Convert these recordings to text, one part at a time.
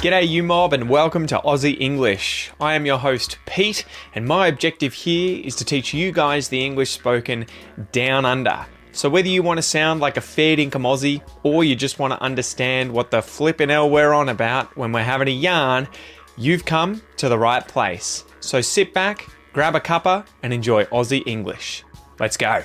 G'day you mob and welcome to Aussie English. I am your host Pete and my objective here is to teach you guys the English spoken down under. So whether you want to sound like a fair dinkum Aussie or you just want to understand what the flippin' hell we're on about when we're having a yarn, you've come to the right place. So sit back, grab a cuppa and enjoy Aussie English. Let's go.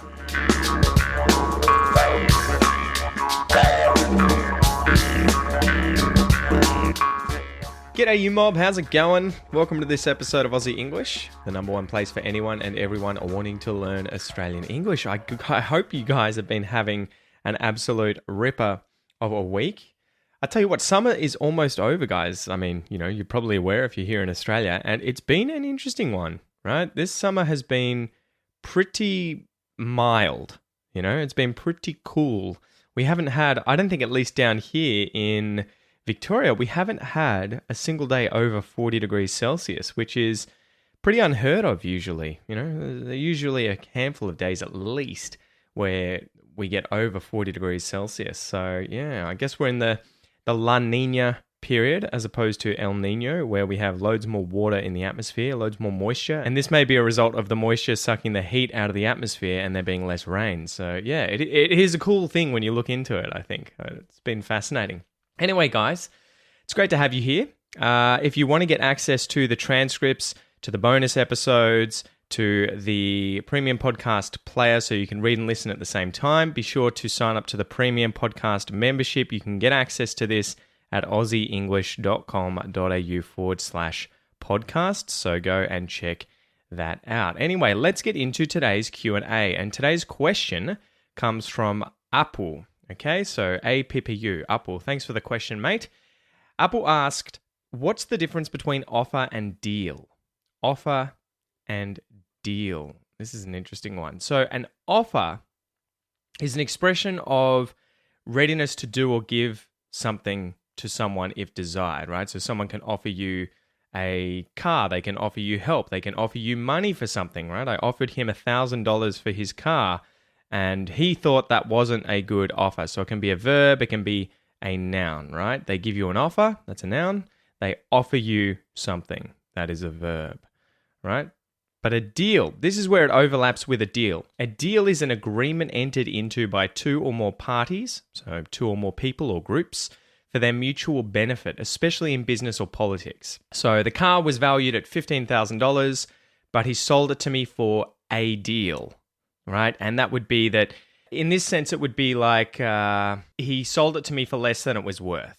G'day you mob, how's it going? Welcome to this episode of Aussie English, the number one place for anyone and everyone wanting to learn Australian English. I hope you guys have been having an absolute ripper of a week. I tell you what, summer is almost over, guys. I mean, you know, you're probably aware if you're here in Australia, and it's been an interesting one, right? This summer has been pretty mild, you know, it's been pretty cool. We haven't had, I don't think at least down here in Victoria, we haven't had a single day over 40 degrees Celsius, which is pretty unheard of usually. You know, there are usually a handful of days at least where we get over 40 degrees Celsius. So yeah, I guess we're in the La Nina period as opposed to El Nino, where we have loads more water in the atmosphere, loads more moisture. And this may be a result of the moisture sucking the heat out of the atmosphere and there being less rain. So yeah, it is a cool thing when you look into it, I think. It's been fascinating. Anyway, guys, it's great to have you here. If you want to get access to the transcripts, to the bonus episodes, to the premium podcast player so you can read and listen at the same time, be sure to sign up to the premium podcast membership. You can get access to this at aussieenglish.com.au/podcast. So go and check that out. Anyway, let's get into today's Q&A. And today's question comes from Apu. Okay, so APPU, Apple, thanks for the question, mate. Apple asked, what's the difference between offer and deal? Offer and deal. This is an interesting one. So an offer is an expression of readiness to do or give something to someone if desired, right? So someone can offer you a car, they can offer you help, they can offer you money for something, right? I offered him $1,000 for his car, and he thought that wasn't a good offer. So it can be a verb, it can be a noun, right? They give you an offer, that's a noun. They offer you something, that is a verb, right? But a deal, this is where it overlaps with a deal. A deal is an agreement entered into by two or more parties, so two or more people or groups, for their mutual benefit, especially in business or politics. So the car was valued at $15,000, but he sold it to me for a deal. Right? And that would be that, in this sense, it would be like he sold it to me for less than it was worth,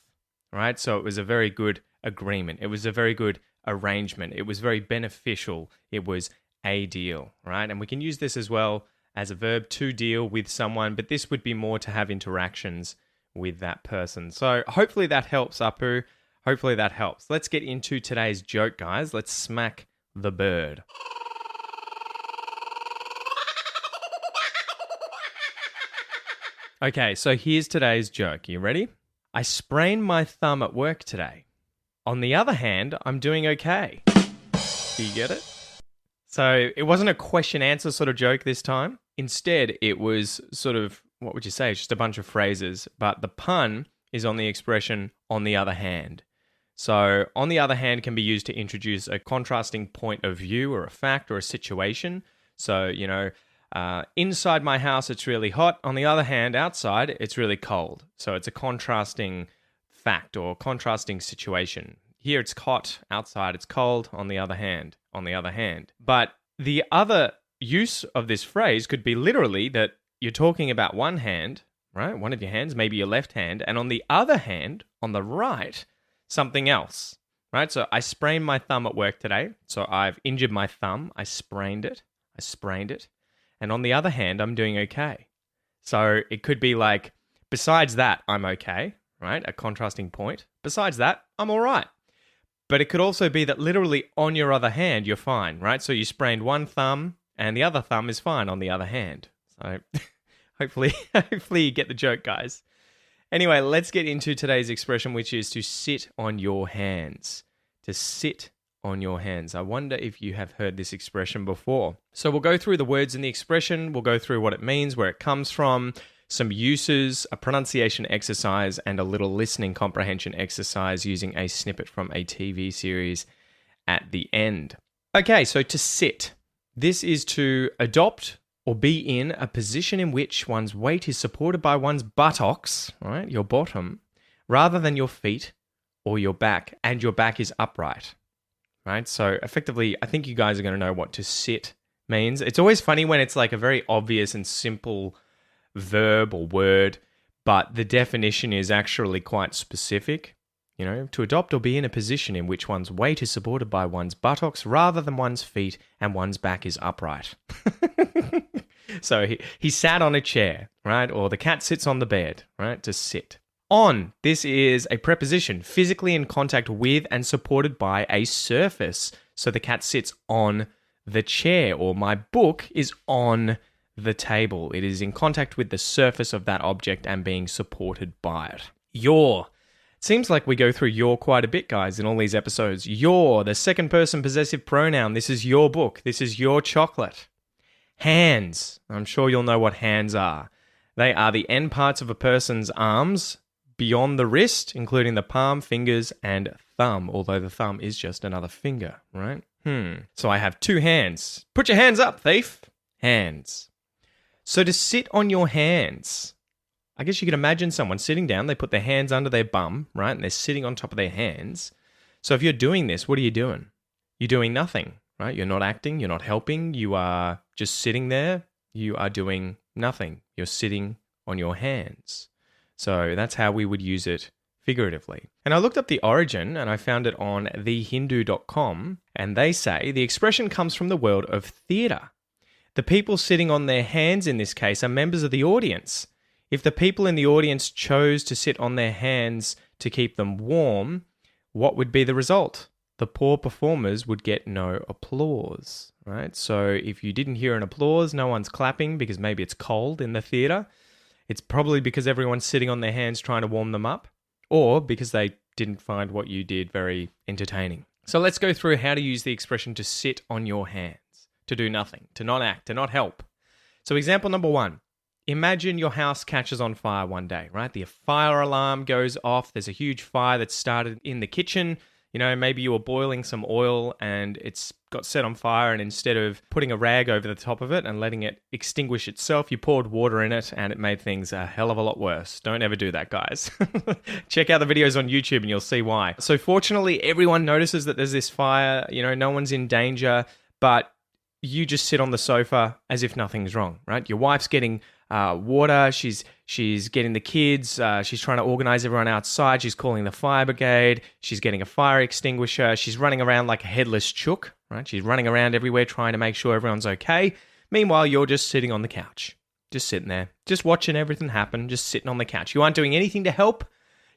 right? So it was a very good agreement. It was a very good arrangement. It was very beneficial. It was a deal, right? And we can use this as well as a verb to deal with someone, but this would be more to have interactions with that person. So hopefully that helps, Apu. Hopefully that helps. Let's get into today's joke, guys. Let's smack the bird. Okay, so here's today's joke. You ready? I sprained my thumb at work today. On the other hand, I'm doing okay. Do you get it? So it wasn't a question-answer sort of joke this time. Instead, it was sort of, what would you say? It's just a bunch of phrases, but the pun is on the expression, on the other hand. So on the other hand can be used to introduce a contrasting point of view or a fact or a situation. So, you know, inside my house, it's really hot. On the other hand, outside, it's really cold. So it's a contrasting fact or contrasting situation. Here it's hot, outside it's cold, on the other hand. But the other use of this phrase could be literally that you're talking about one hand, right? One of your hands, maybe your left hand, and on the other hand, on the right, something else, right? So I sprained my thumb at work today. So I've injured my thumb. I sprained it. And on the other hand, I'm doing okay. So it could be like, besides that, I'm okay, right? A contrasting point. Besides that, I'm all right. But it could also be that literally on your other hand, you're fine, right? So you sprained one thumb and the other thumb is fine on the other hand. So hopefully you get the joke, guys. Anyway, let's get into today's expression, which is to sit on your hands. To sit on your hands. I wonder if you have heard this expression before. So we'll go through the words in the expression, we'll go through what it means, where it comes from, some uses, a pronunciation exercise, and a little listening comprehension exercise using a snippet from a TV series at the end. Okay, so to sit. This is to adopt or be in a position in which one's weight is supported by one's buttocks, right, your bottom, rather than your feet or your back, and your back is upright, right? So effectively, I think you guys are going to know what to sit means. It's always funny when it's like a very obvious and simple verb or word, but the definition is actually quite specific. You know, to adopt or be in a position in which one's weight is supported by one's buttocks rather than one's feet and one's back is upright. So he sat on a chair, right? Or the cat sits on the bed, right? To sit. On, this is a preposition, physically in contact with and supported by a surface. So the cat sits on the chair, or my book is on the table. It is in contact with the surface of that object and being supported by it. Your. Seems like we go through your quite a bit, guys, in all these episodes. Your, the second person possessive pronoun. This is your book. This is your chocolate. Hands. I'm sure you'll know what hands are. They are the end parts of a person's arms beyond the wrist, including the palm, fingers, and thumb, although the thumb is just another finger, right? So I have two hands. Put your hands up, thief. Hands. So to sit on your hands, I guess you can imagine someone sitting down, they put their hands under their bum, right? And they're sitting on top of their hands. So if you're doing this, what are you doing? You're doing nothing, right? You're not acting, you're not helping, you are just sitting there. You are doing nothing. You're sitting on your hands. So that's how we would use it figuratively. And I looked up the origin and I found it on thehindu.com, and they say the expression comes from the world of theatre. The people sitting on their hands in this case are members of the audience. If the people in the audience chose to sit on their hands to keep them warm, what would be the result? The poor performers would get no applause, right? So if you didn't hear an applause, no one's clapping because maybe it's cold in the theatre. It's probably because everyone's sitting on their hands trying to warm them up, or because they didn't find what you did very entertaining. So let's go through how to use the expression to sit on your hands, to do nothing, to not act, to not help. So example number 1. Imagine your house catches on fire one day, right? The fire alarm goes off. There's a huge fire that's started in the kitchen. You know, maybe you were boiling some oil and it's got set on fire, and instead of putting a rag over the top of it and letting it extinguish itself, you poured water in it and it made things a hell of a lot worse. Don't ever do that, guys. Check out the videos on YouTube and you'll see why. So fortunately, everyone notices that there's this fire. You know, no one's in danger, but you just sit on the sofa as if nothing's wrong, right? Your wife's getting water, she's getting the kids, she's trying to organize everyone outside, she's calling the fire brigade, she's getting a fire extinguisher, she's running around like a headless chook, right? She's running around everywhere trying to make sure everyone's okay. Meanwhile, you're just sitting on the couch, just sitting there, just watching everything happen, just sitting on the couch. You aren't doing anything to help,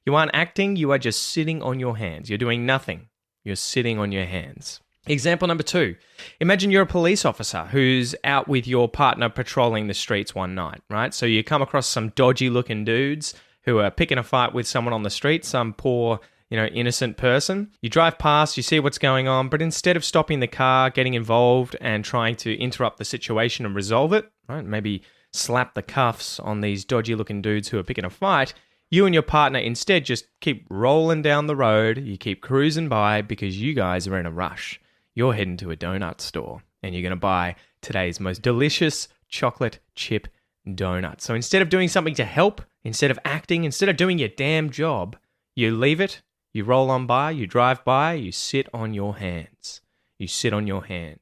you aren't acting, you are just sitting on your hands. You're doing nothing, you're sitting on your hands. Example number 2. Imagine you're a police officer who's out with your partner patrolling the streets one night, right? So you come across some dodgy looking dudes who are picking a fight with someone on the street, some poor, innocent person. You drive past, you see what's going on, but instead of stopping the car, getting involved and trying to interrupt the situation and resolve it, right? Maybe slap the cuffs on these dodgy looking dudes who are picking a fight. You and your partner instead just keep rolling down the road. You keep cruising by because you guys are in a rush. You're heading to a donut store and you're going to buy today's most delicious chocolate chip donut. So instead of doing something to help, instead of acting, instead of doing your damn job, you leave it, you roll on by, you drive by, you sit on your hands. You sit on your hands.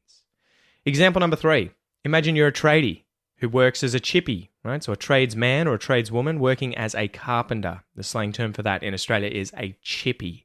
Example number 3. Imagine you're a tradie who works as a chippy, right? So a tradesman or a tradeswoman working as a carpenter. The slang term for that in Australia is a chippy,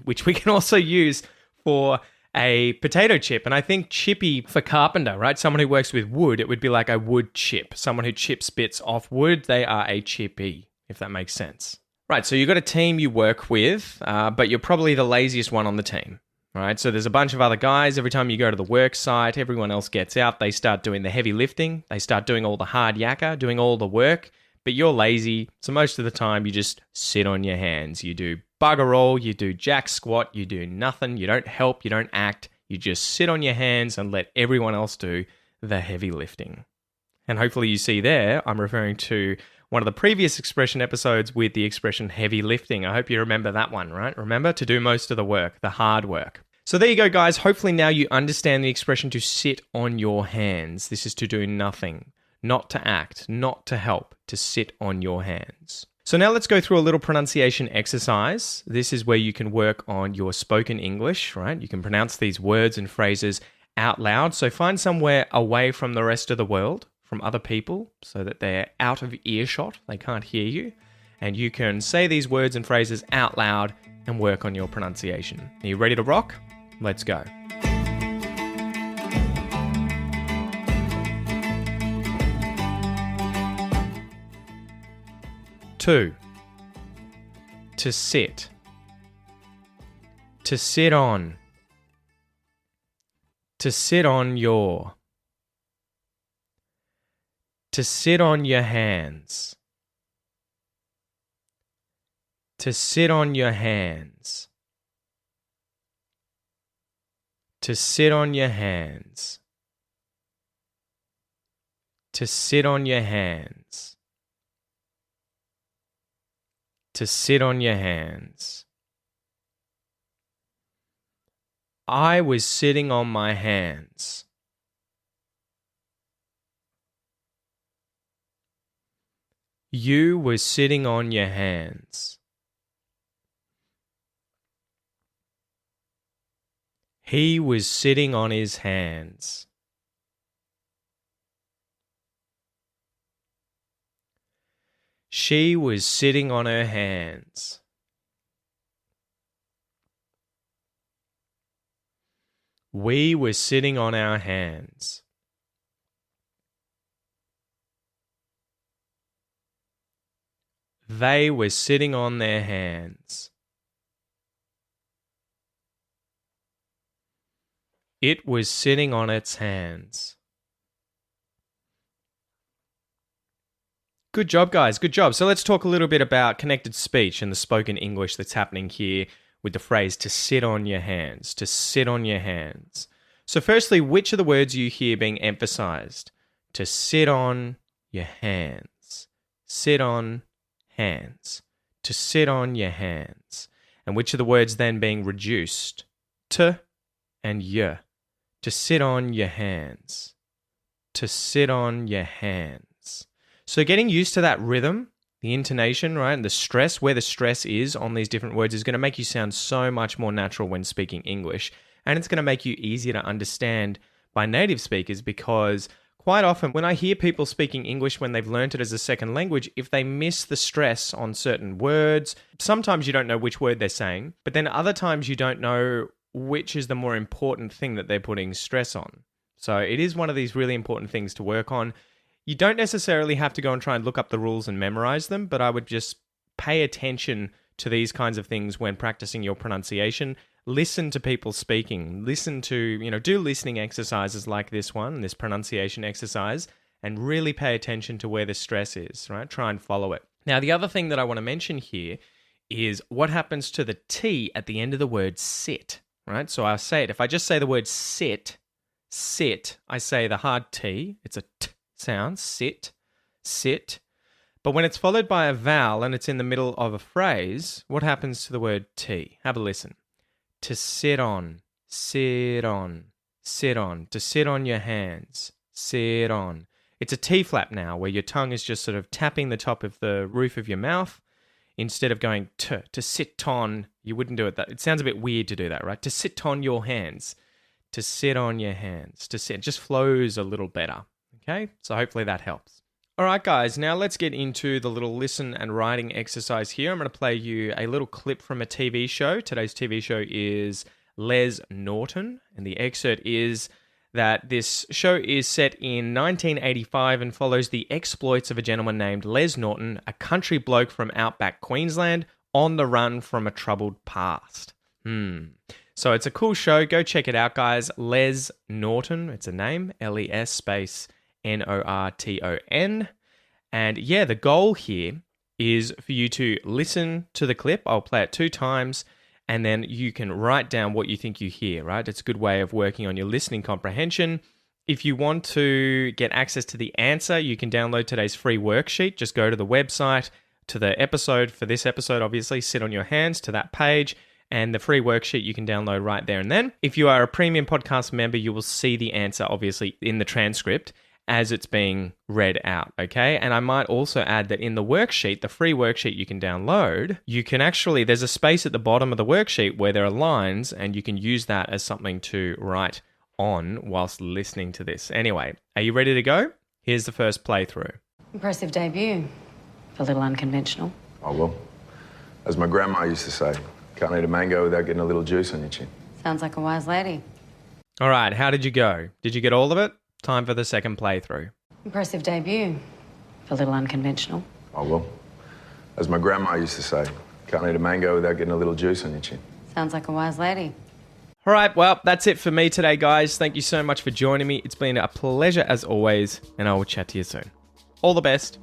which we can also use for a potato chip. And I think chippy for carpenter, right? Someone who works with wood, it would be like a wood chip. Someone who chips bits off wood, they are a chippy, if that makes sense. Right, so you've got a team you work with, but you're probably the laziest one on the team, right? So there's a bunch of other guys. Every time you go to the work site, everyone else gets out. They start doing the heavy lifting. They start doing all the hard yakka, doing all the work. But you're lazy, so most of the time you just sit on your hands. You do bugger all, you do jack squat, you do nothing, you don't help, you don't act, you just sit on your hands and let everyone else do the heavy lifting. And hopefully you see there, I'm referring to one of the previous expression episodes with the expression heavy lifting. I hope you remember that one, right? Remember to do most of the work, the hard work. So there you go, guys. Hopefully now you understand the expression to sit on your hands. This is to do nothing, not to act, not to help, to sit on your hands. So now let's go through a little pronunciation exercise. This is where you can work on your spoken English, right? You can pronounce these words and phrases out loud. So find somewhere away from the rest of the world, from other people, so that they're out of earshot, they can't hear you. And you can say these words and phrases out loud and work on your pronunciation. Are you ready to rock? Let's go. Two, to sit. To sit on. To sit on your. To sit on your hands. To sit on your hands. To sit on your hands. To sit on your hands. To sit on your hands. I was sitting on my hands. You were sitting on your hands. He was sitting on his hands. She was sitting on her hands. We were sitting on our hands. They were sitting on their hands. It was sitting on its hands. Good job, guys. Good job. So let's talk a little bit about connected speech and the spoken English that's happening here with the phrase to sit on your hands, to sit on your hands. So firstly, which are the words you hear being emphasized? To sit on your hands. Sit on hands. To sit on your hands. And which are the words then being reduced? To and y. To sit on your hands. To sit on your hands. So getting used to that rhythm, the intonation, right, and the stress, where the stress is on these different words is going to make you sound so much more natural when speaking English. And it's going to make you easier to understand by native speakers, because quite often when I hear people speaking English when they've learnt it as a second language, if they miss the stress on certain words, sometimes you don't know which word they're saying, but then other times you don't know which is the more important thing that they're putting stress on. So it is one of these really important things to work on. You don't necessarily have to go and try and look up the rules and memorize them, but I would just pay attention to these kinds of things when practicing your pronunciation. Listen to people speaking. Listen to, do listening exercises like this one, this pronunciation exercise, and really pay attention to where the stress is, right? Try and follow it. Now, the other thing that I want to mention here is what happens to the T at the end of the word sit, right? So I'll say it. If I just say the word sit, I say the hard T. It's a T sound, sit, sit. But when it's followed by a vowel and it's in the middle of a phrase, what happens to the word T? Have a listen. To sit on, sit on, sit on. To sit on your hands, sit on. It's a T flap now, where your tongue is just sort of tapping the top of the roof of your mouth instead of going to sit on. You wouldn't do it that. It sounds a bit weird to do that, right? To sit on your hands, to sit on your hands, to sit. It just flows a little better. Okay, so hopefully that helps. All right, guys, now let's get into the little listen and writing exercise here. I'm going to play you a little clip from a TV show. Today's TV show is Les Norton, and the excerpt is that this show is set in 1985 and follows the exploits of a gentleman named Les Norton, a country bloke from outback Queensland on the run from a troubled past. So it's a cool show. Go check it out, guys. Les Norton, it's a name, LES space Norton. And yeah, the goal here is for you to listen to the clip. I'll play it 2 times, and then you can write down what you think you hear, right? It's a good way of working on your listening comprehension. If you want to get access to the answer, you can download today's free worksheet. Just go to the website, to the episode for this episode, obviously, sit on your hands to that page, and the free worksheet you can download right there and then. If you are a premium podcast member, you will see the answer, obviously, in the transcript as it's being read out, okay? And I might also add that in the worksheet, the free worksheet you can download, you can actually, there's a space at the bottom of the worksheet where there are lines, and you can use that as something to write on whilst listening to this. Anyway, are you ready to go? Here's the first playthrough. Impressive debut. A little unconventional. Oh, well, as my grandma used to say, can't eat a mango without getting a little juice on your chin. Sounds like a wise lady. All right, how did you go? Did you get all of it? Time for the second playthrough. Impressive debut. A little unconventional. Oh, well, as my grandma used to say, can't eat a mango without getting a little juice on your chin. Sounds like a wise lady. All right, well, that's it for me today, guys. Thank you so much for joining me. It's been a pleasure as always, and I will chat to you soon. All the best.